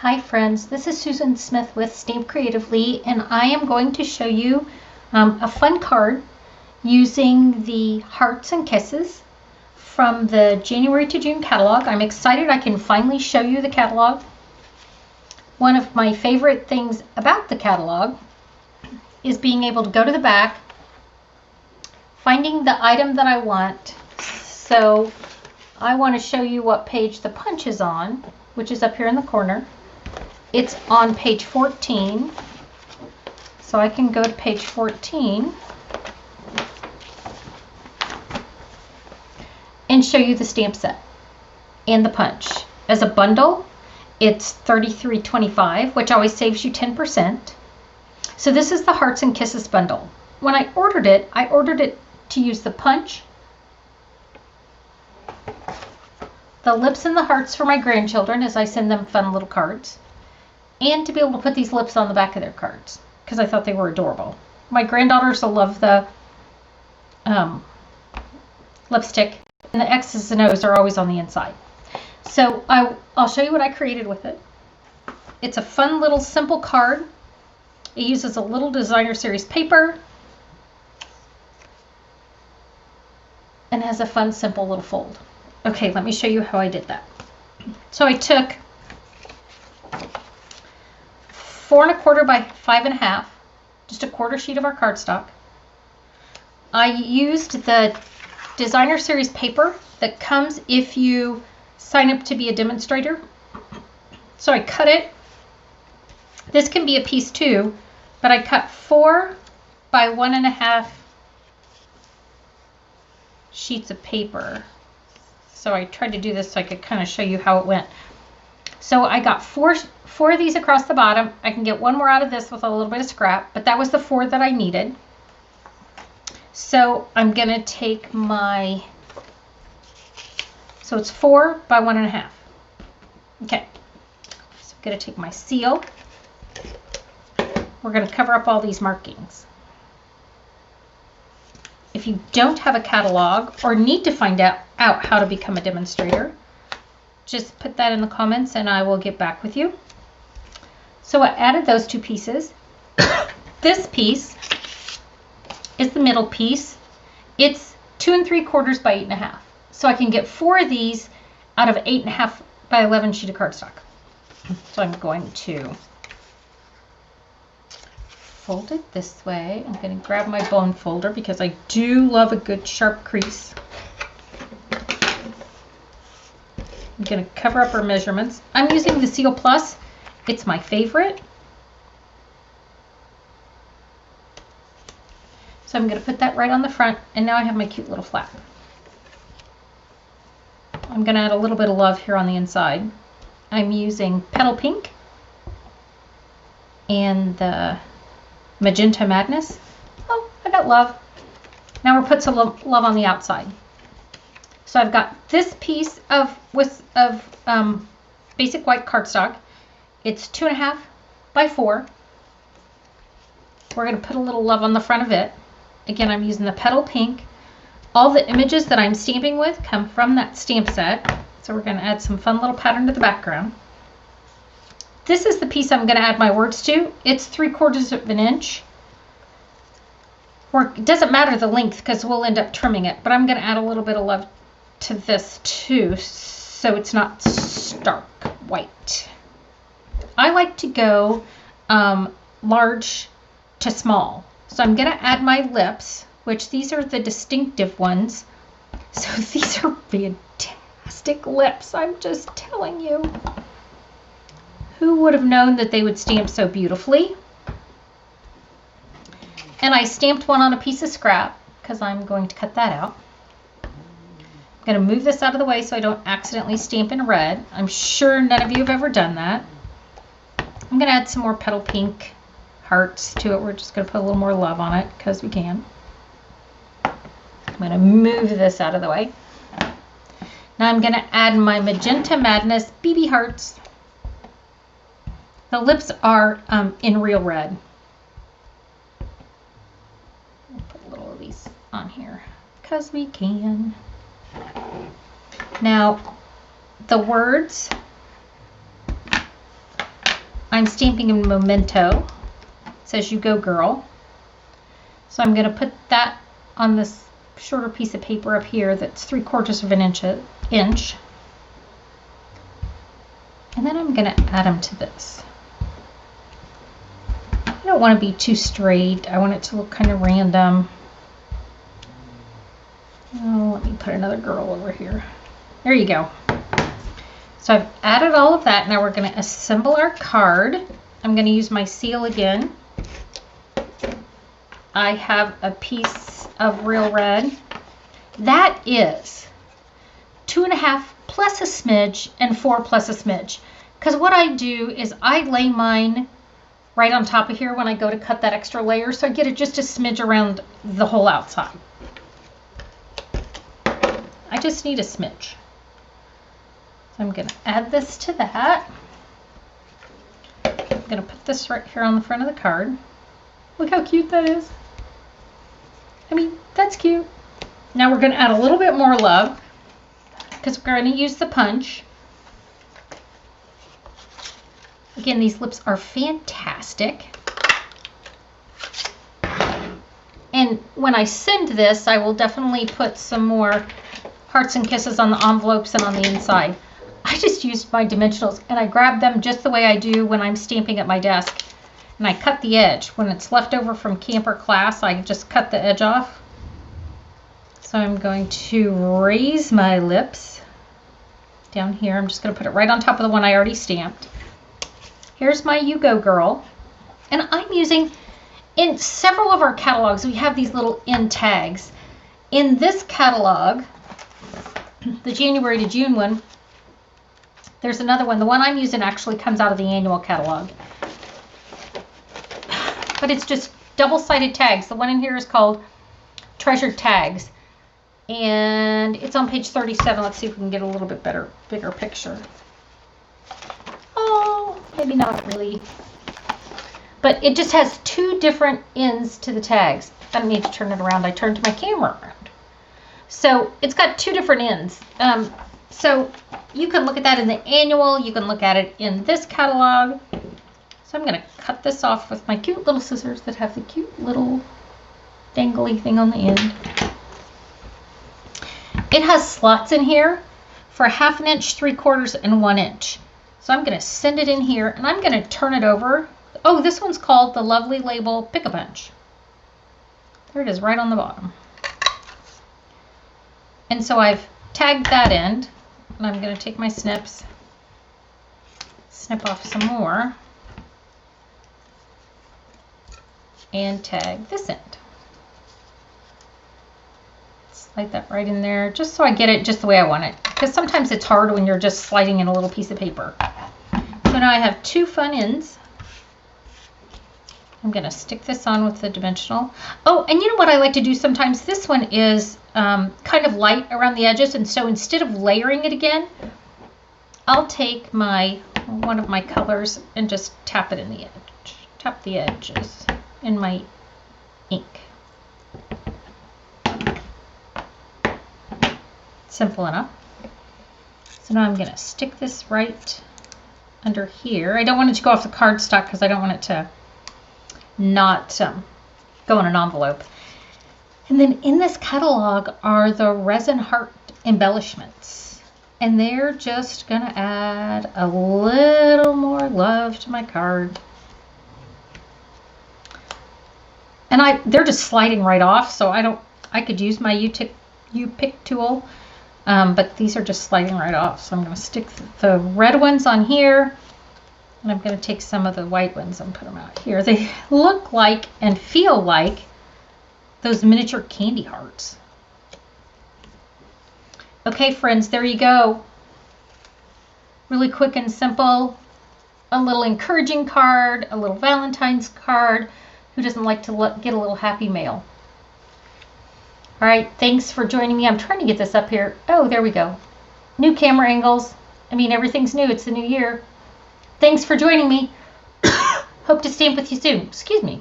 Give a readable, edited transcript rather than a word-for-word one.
Hi friends, this is Susan Smith with StampCreatively, and I am going to show you a fun card using the Hearts and Kisses from the January to June catalog. I'm excited I can finally show you the catalog. One of my favorite things about the catalog is being able to go to the back, finding the item that I want. So I want to show you what page the punch is on, which is up here in the corner. It's on page 14, so I can go to page 14 and show you the stamp set and the punch. As a bundle, it's $33.25, which always saves you 10%. So this is the Hearts and Kisses bundle. When I ordered it to use the punch, the lips and the hearts for my grandchildren as I send them fun little cards, and to be able to put these lips on the back of their cards because I thought they were adorable. My granddaughters will love the lipstick, and the X's and O's are always on the inside. So I'll show you what I created with it. It's a fun little simple card. It uses a little designer series paper and has a fun simple little fold. Okay, let me show you how I did that. So I took 4 1/4 by 5 1/2, just a quarter sheet of our cardstock. I used the designer series paper that comes if you sign up to be a demonstrator. So I cut it. This can be a piece too, but I cut 4 by 1 1/2 sheets of paper. So I tried to do this so I could kind of show you how it went. So I got four of these across the bottom. I can get one more out of this with a little bit of scrap, but that was the 4 that I needed. So I'm going to take so it's 4 by 1 1/2. Okay, so I'm going to take my seal. We're going to cover up all these markings. If you don't have a catalog or need to find out how to become a demonstrator, just put that in the comments and I will get back with you. So I added those 2 pieces. This piece is the middle piece. It's 2 3/4 by 8 1/2. So I can get 4 of these out of 8 1/2 by 11 sheet of cardstock. So I'm going to fold it this way. I'm going to grab my bone folder because I do love a good sharp crease. I'm going to cover up our measurements. I'm using the Seal Plus. It's my favorite. So I'm going to put that right on the front, and now I have my cute little flap. I'm going to add a little bit of love here on the inside. I'm using Petal Pink and the Magenta Madness. Oh, I got love. Now we'll put some love on the outside. So I've got this piece of basic white cardstock. It's 2 1/2 by 4. We're going to put a little love on the front of it. Again, I'm using the Petal Pink. All the images that I'm stamping with come from that stamp set. So we're going to add some fun little pattern to the background. This is the piece I'm going to add my words to. It's 3/4 of an inch. It doesn't matter the length because we'll end up trimming it, but I'm going to add a little bit of love to this too, so it's not stark white. I like to go large to small. So I'm going to add my lips, which these are the distinctive ones. So these are fantastic lips, I'm just telling you. Who would have known that they would stamp so beautifully? And I stamped one on a piece of scrap because I'm going to cut that out. I'm going to move this out of the way so I don't accidentally stamp in red. I'm sure none of you have ever done that. I'm going to add some more Petal Pink hearts to it. We're just going to put a little more love on it because we can. I'm going to move this out of the way. Now I'm going to add my Magenta Madness BB hearts. The lips are in real red. I'll put a little of these on here because we can. Now, the words I'm stamping in Memento. It says "You Go Girl." So I'm going to put that on this shorter piece of paper up here that's 3/4 of an inch. And then I'm going to add them to this. I don't want to be too straight. I want it to look kind of random. Oh, let me put another girl over here. There you go. So I've added all of that. Now we're going to assemble our card. I'm going to use my seal again. I have a piece of real red. That is 2.5 plus a smidge and 4 plus a smidge. Because what I do is I lay mine right on top of here when I go to cut that extra layer, so I get it just a smidge around the whole outside. I just need a smidge. So I'm going to add this to that. I'm going to put this right here on the front of the card. Look how cute that is. I mean, that's cute. Now we're going to add a little bit more love because we're going to use the punch. Again, these lips are fantastic. And when I send this, I will definitely put some more hearts and kisses on the envelopes and on the inside. I just used my dimensionals and I grabbed them just the way I do when I'm stamping at my desk. And I cut the edge. When it's left over from camp or class, I just cut the edge off. So I'm going to raise my lips down here. I'm just going to put it right on top of the one I already stamped. Here's my You Go Girl. And I'm using, in several of our catalogs, we have these little end tags. In this catalog, the January to June one, there's another one. The one I'm using actually comes out of the annual catalog. But it's just double-sided tags. The one in here is called Treasured Tags. And it's on page 37. Let's see if we can get a little bit bigger picture. Oh, maybe not really. But it just has 2 different ends to the tags. I don't need to turn it around. I turned my camera around. So it's got 2 different ends. So you can look at that in the annual. You can look at it in this catalog. So I'm going to cut this off with my cute little scissors that have the cute little dangly thing on the end. It has slots in here for 1/2 inch, 3/4, and 1 inch. So I'm going to send it in here and I'm going to turn it over. Oh, this one's called the lovely label Pick-a-Punch. There it is right on the bottom. And so I've tagged that end and I'm going to take my snips, snip off some more, and tag this end. Slide that right in there just so I get it just the way I want it, because sometimes it's hard when you're just sliding in a little piece of paper. So now I have 2 fun ends. I'm going to stick this on with the dimensional. Oh, and you know what I like to do sometimes? This one is kind of light around the edges, and so instead of layering it again, I'll take one of my colors and just tap it in the edge. Tap the edges in my ink. Simple enough. So now I'm going to stick this right under here. I don't want it to go off the cardstock because I don't want it to not go in an envelope. And then in this catalog are the resin heart embellishments. And they're just going to add a little more love to my card. And they're just sliding right off, so I could use my U-Pick tool, but these are just sliding right off. So I'm going to stick the red ones on here, and I'm going to take some of the white ones and put them out here. They look like and feel like those miniature candy hearts. Okay, friends, there you go. Really quick and simple. A little encouraging card, a little Valentine's card. Who doesn't like to get a little happy mail? All right, thanks for joining me. I'm trying to get this up here. Oh, there we go. New camera angles. I mean, everything's new. It's the new year. Thanks for joining me. Hope to stamp with you soon. Excuse me.